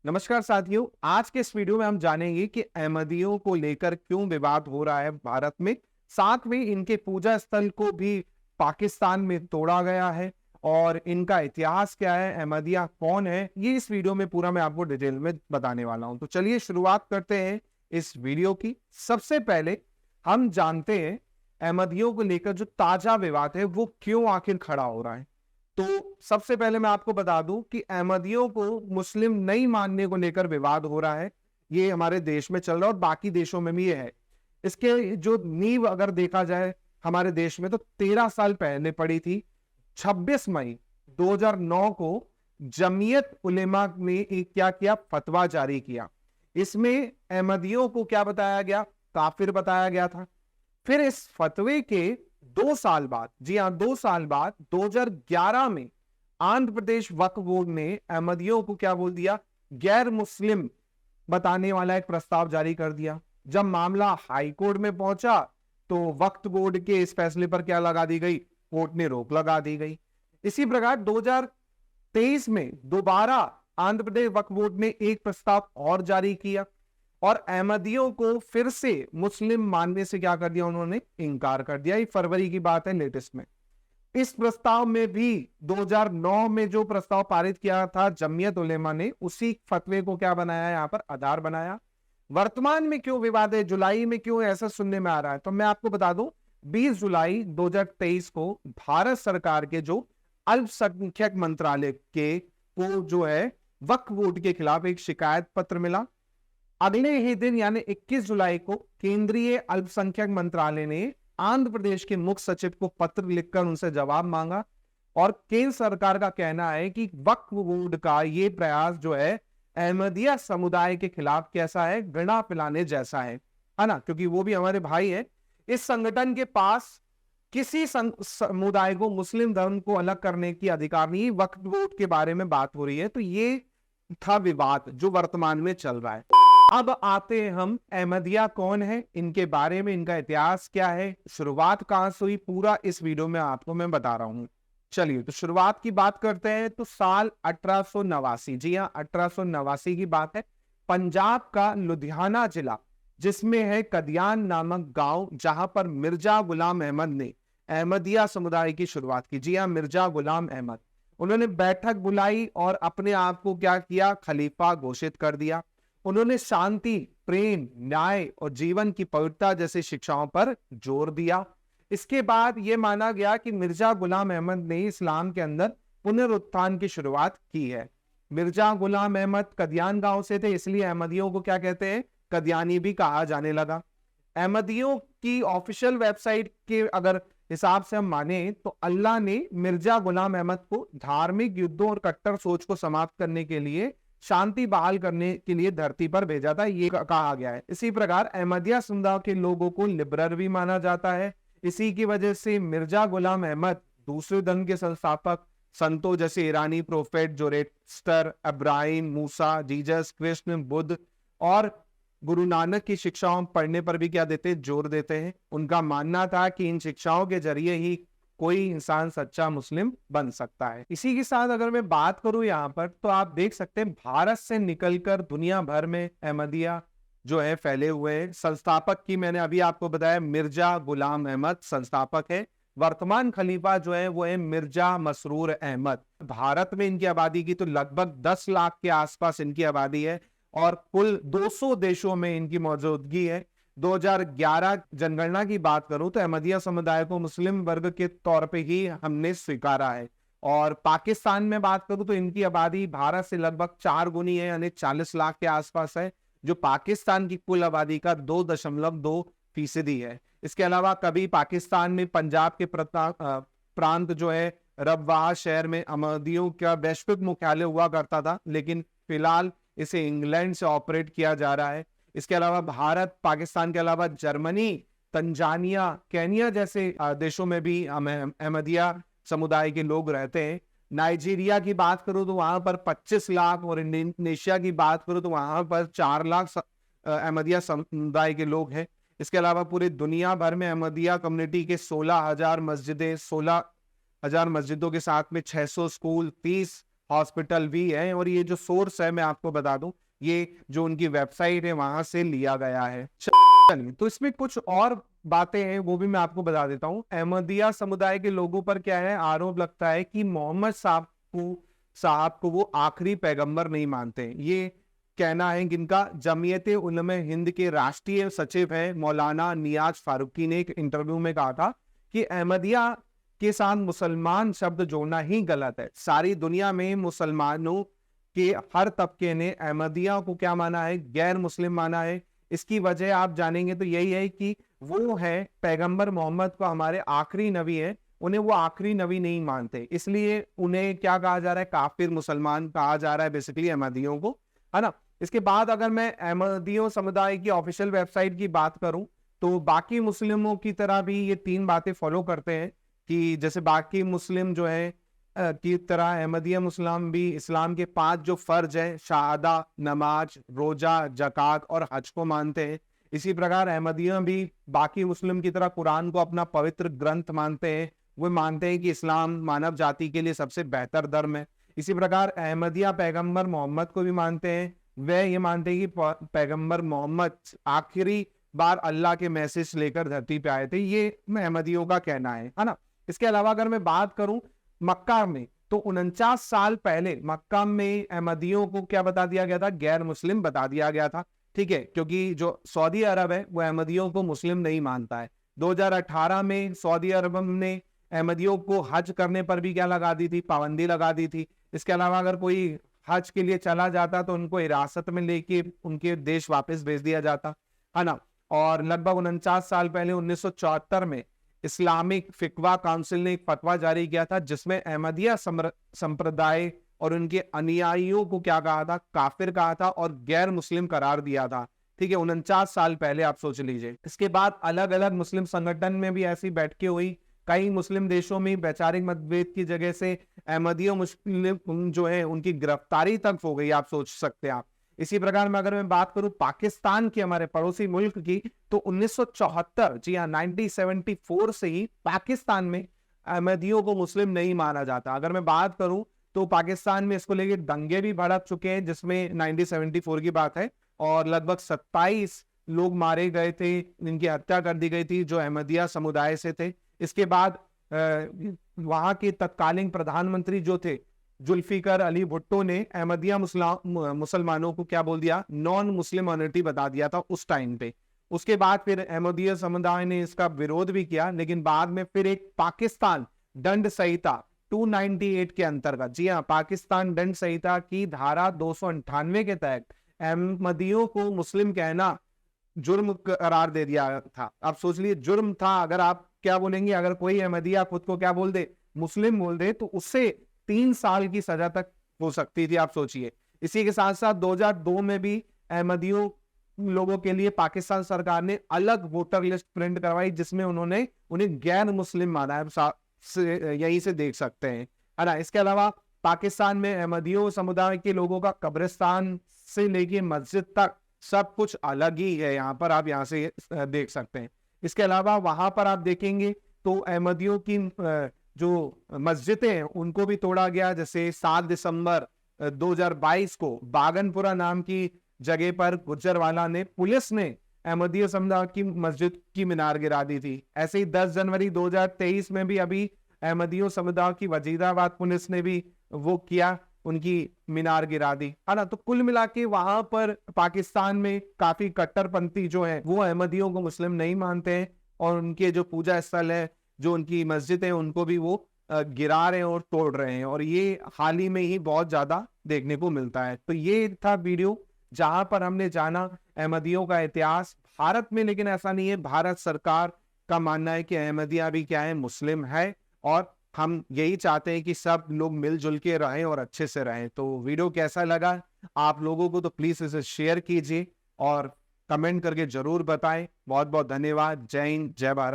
नमस्कार साथियों, आज के इस वीडियो में हम जानेंगे कि अहमदियों को लेकर क्यों विवाद हो रहा है भारत में। साथ में इनके पूजा स्थल को भी पाकिस्तान में तोड़ा गया है और इनका इतिहास क्या है, अहमदिया कौन है, ये इस वीडियो में पूरा मैं आपको डिटेल में बताने वाला हूं। तो चलिए शुरुआत करते हैं इस वीडियो की। सबसे पहले हम जानते हैं अहमदियों को लेकर जो ताजा विवाद है वो क्यों आखिर खड़ा हो रहा है। तो सबसे पहले मैं आपको बता दूं कि अहमदियों को मुस्लिम नहीं मानने को लेकर विवाद हो रहा है। ये हमारे देश में चल रहा है और बाकी देशों में भी ये है। इसके जो नींव अगर देखा जाए हमारे देश में तो 13 साल पहले पड़ी थी। 26 मई 2009 को जमीयत उलेमा ने एक क्या किया, फतवा जारी किया। इसमें अहमदियों को क्या बताया गया, काफिर बताया गया था। फिर इस फतवे के 2 साल बाद, जी हां 2 साल बाद 2011 में आंध्र प्रदेश वक्फ बोर्ड ने अहमदियों को क्या बोल दिया, गैर मुस्लिम बताने वाला एक प्रस्ताव जारी कर दिया। जब मामला हाई कोर्ट में पहुंचा तो वक्फ बोर्ड के इस फैसले पर क्या लगा दी गई, कोर्ट ने रोक लगा दी गई। इसी प्रकार 2023 में दोबारा आंध्र प्रदेश वक्फ बोर्ड ने एक प्रस्ताव और जारी किया और अहमदियों को फिर से मुस्लिम मानने से क्या कर दिया, उन्होंने इनकार कर दिया। ये फरवरी की बात है, लेटेस्ट में। इस प्रस्ताव में भी 2009 में जो प्रस्ताव पारित किया था जमीयत उलेमा ने, उसी फतवे को क्या बनाया, यहां पर आधार बनाया। वर्तमान में क्यों विवाद है, जुलाई में क्यों ऐसा सुनने में आ रहा है, तो मैं आपको बता दूं 20 जुलाई 2023 को भारत सरकार के जो अल्पसंख्यक मंत्रालय के को जो है वक्फ बोर्ड के खिलाफ एक शिकायत पत्र मिला। अगले ही दिन यानी 21 जुलाई को केंद्रीय अल्पसंख्यक मंत्रालय ने आंध्र प्रदेश के मुख्य सचिव को पत्र लिखकर उनसे जवाब मांगा और केंद्र सरकार का कहना है कि वक्फ बोर्ड का ये प्रयास जो है अहमदिया समुदाय के खिलाफ कैसा है, घृणा फैलाने जैसा है ना, क्योंकि वो भी हमारे भाई है। इस संगठन के पास किसी समुदाय को, मुस्लिम धर्म को अलग करने की अधिकार नहीं। वक्फ बोर्ड के बारे में बात हो रही है, तो ये था विवाद जो वर्तमान में चल रहा है। अब आते हैं हम अहमदिया कौन है, इनके बारे में, इनका इतिहास क्या है, शुरुआत कहां से हुई, पूरा इस वीडियो में आपको मैं बता रहा हूं। चलिए तो शुरुआत की बात करते हैं। तो साल 1889, जी हाँ 1889 की बात है। पंजाब का लुधियाना जिला, जिसमें है कदियान नामक गांव, जहां पर मिर्जा गुलाम अहमद ने अहमदिया समुदाय की शुरुआत की। जी हाँ, मिर्जा गुलाम अहमद। उन्होंने बैठक बुलाई और अपने आप को क्या किया, खलीफा घोषित कर दिया। उन्होंने शांति, प्रेम, न्याय और जीवन की पवित्रता जैसी शिक्षाओं पर जोर दिया। इसके बाद यह माना गया कि मिर्जा गुलाम अहमद ने इस्लाम के अंदर पुनरुत्थान की शुरुआत की है। मिर्जा गुलाम अहमद कदियान गांव से थे, इसलिए अहमदियों को क्या कहते हैं, कदियानी भी कहा जाने लगा। अहमदियों की ऑफिशियल वेबसाइट के अगर हिसाब से हम माने तो अल्लाह ने मिर्जा गुलाम अहमद को धार्मिक युद्धों और कट्टर सोच को समाप्त करने के लिए, शांति बहाल करने के लिए धरती पर भेजा था, ये कहा गया है। इसी प्रकार अहमदिया समुदाय के लोगों को लिबरल भी माना जाता है। इसी की वजह से मिर्जा गुलाम अहमद दूसरे धर्म के संस्थापक संतों जैसे ईरानी प्रोफेट जोरेस्टर, अब्राहिम, मूसा, जीसस, कृष्ण, बुद्ध और गुरु नानक की शिक्षाओं पढ़ने पर भी क्या देते, जोर देते हैं। उनका मानना था कि इन शिक्षाओं के जरिए ही कोई इंसान सच्चा मुस्लिम बन सकता है। इसी के साथ अगर मैं बात करूं यहाँ पर, तो आप देख सकते हैं भारत से निकलकर दुनिया भर में अहमदिया जो है फैले हुए हैं। संस्थापक की मैंने अभी आपको बताया, मिर्जा गुलाम अहमद संस्थापक है। वर्तमान खलीफा जो है वो है मिर्जा मसरूर अहमद। भारत में इनकी आबादी की तो लगभग 10 लाख के आसपास इनकी आबादी है और कुल 200 देशों में इनकी मौजूदगी है। 2011 जनगणना की बात करूं तो अहमदिया समुदाय को मुस्लिम वर्ग के तौर पे ही हमने स्वीकारा है। और पाकिस्तान में बात करूं तो इनकी आबादी भारत से लगभग 4 गुनी है, यानी 40 लाख के आसपास है, जो पाकिस्तान की कुल आबादी का 2.2% है। इसके अलावा कभी पाकिस्तान में पंजाब के प्रांत जो है रबवाह शहर में अहमदियों का वैश्विक मुख्यालय हुआ करता था, लेकिन फिलहाल इसे इंग्लैंड से ऑपरेट किया जा रहा है। इसके अलावा भारत, पाकिस्तान के अलावा जर्मनी, तंजानिया, केनिया जैसे देशों में भी अहमदिया समुदाय के लोग रहते हैं। नाइजीरिया की बात करूं तो वहां पर 25 लाख और इंडोनेशिया की बात करूं तो वहां पर 4 लाख अहमदिया समुदाय के लोग हैं। इसके अलावा पूरी दुनिया भर में अहमदिया कम्युनिटी के 16,000 मस्जिदें, 16,000 मस्जिदों के साथ में 600 स्कूल, 30 हॉस्पिटल भी है, और ये जो सोर्स है मैं आपको बता दूं, ये जो उनकी वेबसाइट है वहां से लिया गया है। चलिए, तो इसमें कुछ और बातें हैं वो भी मैं आपको बता देता हूँ। अहमदिया समुदाय के लोगों पर क्या है, आरोप लगता है कि मोहम्मद साहब को वो आखिरी पैगंबर नहीं मानते। ये कहना है जिनका जमीयत उलमा हिंद के राष्ट्रीय सचिव है मौलाना नियाज फारूकी ने एक इंटरव्यू में कहा था कि अहमदिया के साथ मुसलमान शब्द जोड़ना ही गलत है। सारी दुनिया में मुसलमानों के हर तबके ने अहमदिया को क्या माना है, गैर मुस्लिम माना है। इसकी वजह आप जानेंगे तो यही है कि वो है पैगंबर मोहम्मद को हमारे आखिरी नबी है, उन्हें वो आखिरी नबी नहीं मानते, इसलिए उन्हें क्या कहा जा रहा है, काफिर मुसलमान कहा जा रहा है बेसिकली अहमदियों को, है ना। इसके बाद अगर मैं अहमदियों समुदाय की ऑफिशियल वेबसाइट की बात करूं तो बाकी मुस्लिमों की तरह भी ये 3 बातें फॉलो करते हैं कि जैसे बाकी मुस्लिम जो है की तरह अहमदिया मुस्लिम भी इस्लाम के 5 जो फर्ज है, शहादा, नमाज, रोजा, जकात और हज को मानते हैं। इसी प्रकार अहमदिया भी बाकी मुस्लिम की तरह कुरान को अपना पवित्र ग्रंथ मानते हैं। वो मानते हैं कि इस्लाम मानव जाति के लिए सबसे बेहतर धर्म है। इसी प्रकार अहमदिया पैगंबर मोहम्मद को भी मानते हैं। वह ये मानते हैं कि पैगंबर मोहम्मद आखिरी बार अल्लाह के मैसेज लेकर धरती पे आए थे। ये अहमदियों का कहना है ना। इसके अलावा अगर मैं बात करूं मक्का में, तो 49 साल पहले मक्का में अहमदियों को क्या बता दिया गया था, गैर मुस्लिम बता दिया गया था। ठीक है, क्योंकि जो सऊदी अरब है वो अहमदियों को मुस्लिम नहीं मानता है। 2018 में सऊदी अरब ने अहमदियों को हज करने पर भी क्या लगा दी थी, पाबंदी लगा दी थी। इसके अलावा अगर कोई हज के लिए चला जाता तो उनको हिरासत में लेके उनके देश वापस भेज दिया जाता, है ना। और लगभग 49 साल पहले 1974 में इस्लामिक फिकवा काउंसिल ने एक फतवा जारी किया था जिसमें अहमदिया संप्रदाय और उनके अनुयायियों को क्या कहा था, काफिर कहा था और गैर मुस्लिम करार दिया था। ठीक है, 49 साल पहले, आप सोच लीजिए। इसके बाद अलग अलग मुस्लिम संगठन में भी ऐसी बैठकें हुई। कई मुस्लिम देशों में वैचारिक मतभेद की जगह से अहमदिया मुस्लिम जो है उनकी गिरफ्तारी तक हो गई, आप सोच सकते हैं आप। इसी प्रकार में अगर मैं बात करूं पाकिस्तान के, हमारे पड़ोसी मुल्क की, तो 1974, जी हाँ 1974 से ही पाकिस्तान में अहमदियों को मुस्लिम नहीं माना जाता। अगर मैं बात करूं तो पाकिस्तान में इसको लेके दंगे भी भड़क चुके हैं, जिसमें 1974 की बात है, और लगभग 27 लोग मारे गए थे, इनकी हत्या कर दी गई थी जो अहमदिया समुदाय से थे। इसके बाद वहां के तत्कालीन प्रधानमंत्री जो थे जुल्फिकर अली भुट्टो ने अहमदिया मुसलमानों को क्या बोल दिया, नॉन मुस्लिम माइनॉरिटी बता दिया था उस टाइम पे। उसके बाद फिर अहमदिया समुदाय ने इसका विरोध भी किया, लेकिन बाद में फिर एक पाकिस्तान दंड संहिता 298 के अंतर्गत, जी हाँ पाकिस्तान दंड संहिता की धारा 298 के तहत अहमदियों को मुस्लिम कहना जुर्म करार दे दिया था। आप सोच लीजिए, जुर्म था। अगर आप क्या बोलेंगे, अगर कोई अहमदिया खुद को क्या बोल दे, मुस्लिम बोल दे, तो उससे 3 साल की सजा तक हो सकती थी, आप सोचिए। इसी के साथ साथ 2002 में भी अहमदियों लोगों के लिए पाकिस्तान सरकार ने अलग वोटर लिस्ट प्रिंट करवाई, जिसमें उन्होंने उन्हें गैर मुस्लिम माना है, यहीं से देख सकते हैं, है ना। इसके अलावा पाकिस्तान में अहमदियों समुदाय के लोगों का कब्रिस्तान से लेके मस्जिद तक सब कुछ अलग ही है। यहाँ पर आप यहाँ से देख सकते हैं। इसके अलावा वहां पर आप देखेंगे तो अहमदियों की जो मस्जिदें हैं उनको भी तोड़ा गया। जैसे 7 दिसंबर 2022 को बागनपुरा नाम की जगह पर गुजरवाला ने, पुलिस ने अहमदिया समुदाय की मस्जिद की मीनार गिरा दी थी। ऐसे ही 10 जनवरी 2023 में भी अभी अहमदियों समुदाय की वजीराबाद पुलिस ने भी वो किया, उनकी मीनार गिरा दी, है ना। तो कुल मिला के वहां पर पाकिस्तान में काफी कट्टरपंथी जो है वो अहमदियों को मुस्लिम नहीं मानते हैं, और उनके जो पूजा स्थल है, जो उनकी मस्जिद है, उनको भी वो गिरा रहे हैं और तोड़ रहे हैं, और ये हाल ही में ही बहुत ज्यादा देखने को मिलता है। तो ये था वीडियो जहां पर हमने जाना अहमदियों का इतिहास भारत में। लेकिन ऐसा नहीं है, भारत सरकार का मानना है कि अहमदिया भी क्या है, मुस्लिम है, और हम यही चाहते हैं कि सब लोग मिलजुल के रहें और अच्छे से रहें। तो वीडियो कैसा लगा आप लोगों को, तो प्लीज इसे शेयर कीजिए और कमेंट करके जरूर बताएं। बहुत बहुत धन्यवाद। जय हिंद, जय भारत।